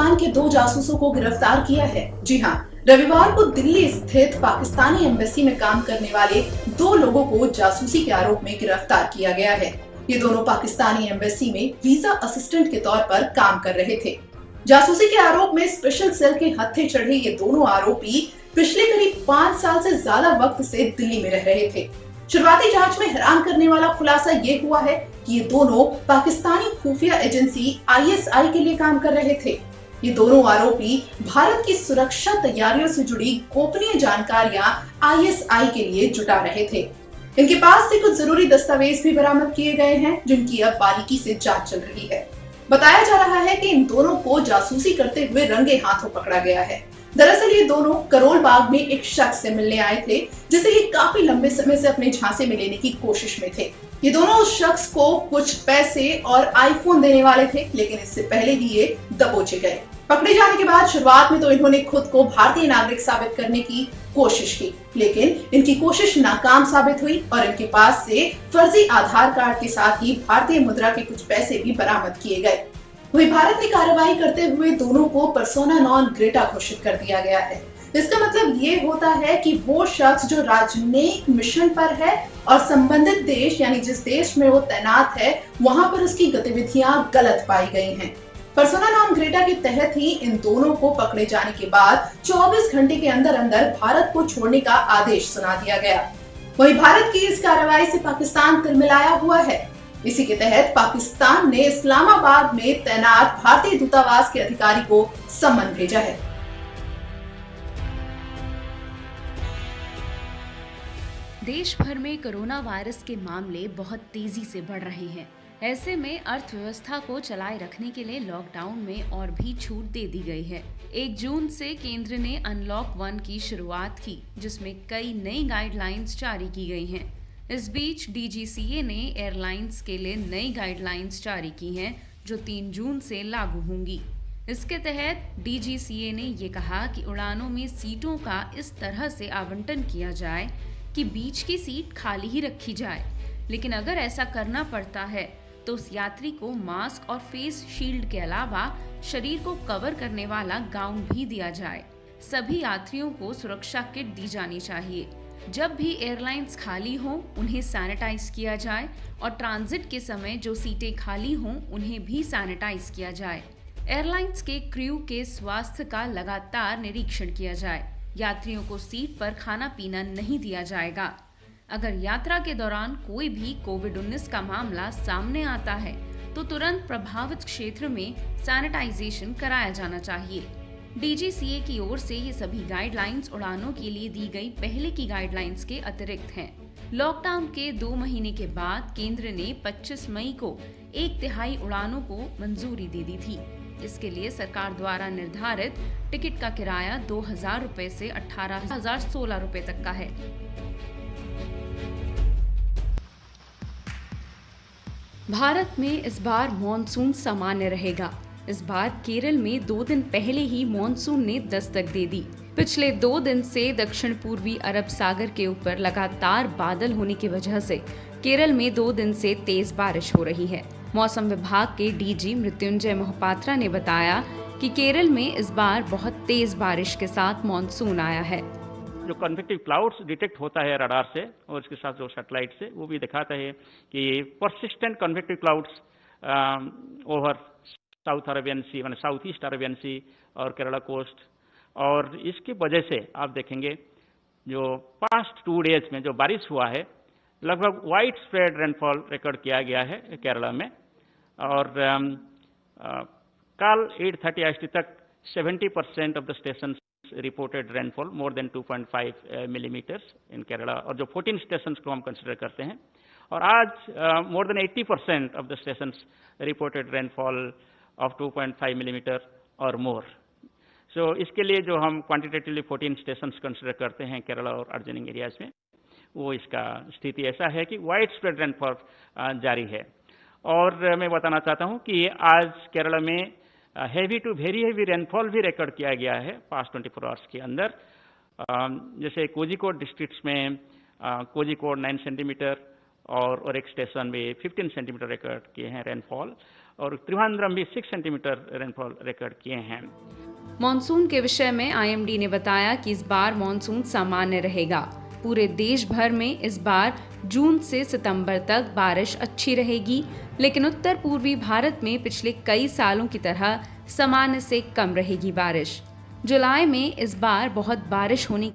पाकिस्तान के 2 जासूसों को गिरफ्तार किया है। जी हाँ, रविवार को दिल्ली स्थित पाकिस्तानी एम्बेसी में काम करने वाले 2 लोगों को जासूसी के आरोप में गिरफ्तार किया गया है। ये दोनों पाकिस्तानी एम्बेसी में वीजा असिस्टेंट के तौर पर काम कर रहे थे। जासूसी के आरोप में स्पेशल सेल के हत्थे चढ़े ये दोनों आरोपी पिछले करीब 5 साल से ज्यादा वक्त से दिल्ली में रह रहे थे। शुरुआती जांच में हैरान करने वाला खुलासा ये हुआ है कि ये दोनों पाकिस्तानी खुफिया एजेंसी ISI के लिए काम कर रहे थे। ये दोनों आरोपी भारत की सुरक्षा तैयारियों से जुड़ी गोपनीय जानकारियां ISI के लिए जुटा रहे थे। इनके पास से कुछ जरूरी दस्तावेज भी बरामद किए गए हैं, जिनकी अब बारीकी से जांच चल रही है। बताया जा रहा है कि इन दोनों को जासूसी करते हुए रंगे हाथों पकड़ा गया है। दरअसल ये दोनों करोल बाग में एक शख्स से मिलने आए थे, जिसे ये काफी लंबे समय से अपने झांसे में लेने की कोशिश में थे। ये दोनों उस शख्स को कुछ पैसे और आईफोन देने वाले थे, लेकिन इससे पहले ही ये दबोचे गए। पकड़े जाने के बाद शुरुआत में तो इन्होंने खुद को भारतीय नागरिक साबित करने की कोशिश की, लेकिन इनकी कोशिश नाकाम साबित हुई और इनके पास से फर्जी आधार कार्ड के साथ ही भारतीय मुद्रा के कुछ पैसे भी बरामद किए गए। वहीं भारत ने कार्रवाई करते हुए दोनों को पर्सोना नॉन ग्रेटा घोषित कर दिया गया है। इसका मतलब ये होता है कि वो शख्स जो राजनयिक मिशन पर है और संबंधित देश यानी जिस देश में वो तैनात है, वहां पर उसकी गतिविधियां गलत पाई गई हैं। पर्सोना नॉन ग्रेटा के तहत ही इन दोनों को पकड़े जाने के बाद 24 घंटे के अंदर अंदर भारत को छोड़ने का आदेश सुना दिया गया। वहीं भारत की इस कार्रवाई से पाकिस्तान तिलमिलाया हुआ है। इसी के तहत पाकिस्तान ने इस्लामाबाद में तैनात भारतीय दूतावास के अधिकारी को सम्मन भेजा है। देश भर में कोरोना वायरस के मामले बहुत तेजी से बढ़ रहे हैं। ऐसे में अर्थव्यवस्था को चलाए रखने के लिए लॉकडाउन में और भी छूट दे दी गई है। 1 जून से केंद्र ने अनलॉक 1 की शुरुआत की, जिसमें कई नई गाइडलाइंस जारी की गई हैं। इस बीच DGCA ने एयरलाइंस के लिए नई गाइडलाइंस जारी की हैं, जो 3 जून से लागू होंगी। इसके तहत DGCA ने ये कहा कि उड़ानों में सीटों का इस तरह से आवंटन किया जाए कि बीच की सीट खाली ही रखी जाए, लेकिन अगर ऐसा करना पड़ता है तो उस यात्री को मास्क और फेस शील्ड के अलावा शरीर को कवर करने वाला गाउन भी दिया जाए। सभी यात्रियों को सुरक्षा किट दी जानी चाहिए। जब भी एयरलाइंस खाली हों, उन्हें सैनिटाइज किया जाए और ट्रांजिट के समय जो सीटें खाली हों, उन्हें भी सैनिटाइज किया जाए। एयरलाइंस के क्रू के स्वास्थ्य का लगातार निरीक्षण किया जाए। यात्रियों को सीट पर खाना पीना नहीं दिया जाएगा। अगर यात्रा के दौरान कोई भी कोविड-19 का मामला सामने आता है तो तुरंत प्रभावित क्षेत्र में सैनिटाइजेशन कराया जाना चाहिए। DGCA की ओर से ये सभी गाइडलाइंस उड़ानों के लिए दी गई पहले की गाइडलाइंस के अतिरिक्त हैं। लॉकडाउन के 2 महीने के बाद केंद्र ने 25 मई को 1/3 उड़ानों को मंजूरी दे दी थी। इसके लिए सरकार द्वारा निर्धारित टिकट का किराया 2,000 रुपए से 18,016 रुपए तक का है। भारत में इस बार मॉनसून सामान्य रहेगा। इस बार केरल में 2 दिन पहले ही मॉनसून ने दस्तक दे दी। पिछले 2 दिन से दक्षिण पूर्वी अरब सागर के ऊपर लगातार बादल होने की वजह से केरल में 2 दिन से तेज बारिश हो रही है। मौसम विभाग के DG मृत्युंजय मोहपात्रा ने बताया कि केरल में इस बार बहुत तेज बारिश के साथ मॉनसून आया है। जो कन्वेक्टिव क्लाउड्स डिटेक्ट होता है रडार से और इसके साथ जो सैटेलाइट से, वो भी दिखाता है कि persistent convective clouds over south Arabian sea, माने साउथ ईस्ट अरेबियन सी और केरला कोस्ट, और इसकी वजह से आप देखेंगे जो पास्ट 2 डेज में जो बारिश हुआ है, लगभग वाइड स्प्रेड रेनफॉल रिकॉर्ड किया गया है केरला में। और कल 8:30 IST तक 70% of the station reported rainfall more than 2.5 millimetres in Kerala, और जो 14 स्टेशंस को हम कंसिडर करते हैं। और आज more than 80% of the stations reported rainfall of 2.5 millimetre और मोर। सो इसके लिए जो हम क्वांटिटेटिवली 14 स्टेशंस कंसिडर करते हैं केरला और अर्जनिंग एरियाज में, वो इसका स्थिति ऐसा है कि वाइड स्प्रेड रेनफॉल जारी है। और मैं बताना चाहता हूँ कि आज केरला में heavy to very heavy rainfall भी रिकॉर्ड किया गया है पास्ट 24 आवर्स के अंदर। जैसे कोझिकोड डिस्ट्रिक्ट्स में कोझिकोड 9 सेंटीमीटर और एक स्टेशन में 15 सेंटीमीटर रिकॉर्ड किए हैं रेनफॉल। और त्रिवेंद्रम भी 6 सेंटीमीटर रेनफॉल रिकॉर्ड किए हैं। मॉनसून के विषय में आईएमडी ने बताया कि इस बार मॉनसून सामान्य रहेगा। पूरे देश भर में इस बार जून से सितंबर तक बारिश अच्छी रहेगी, लेकिन उत्तर पूर्वी भारत में पिछले कई सालों की तरह सामान्य से कम रहेगी बारिश। जुलाई में इस बार बहुत बारिश होने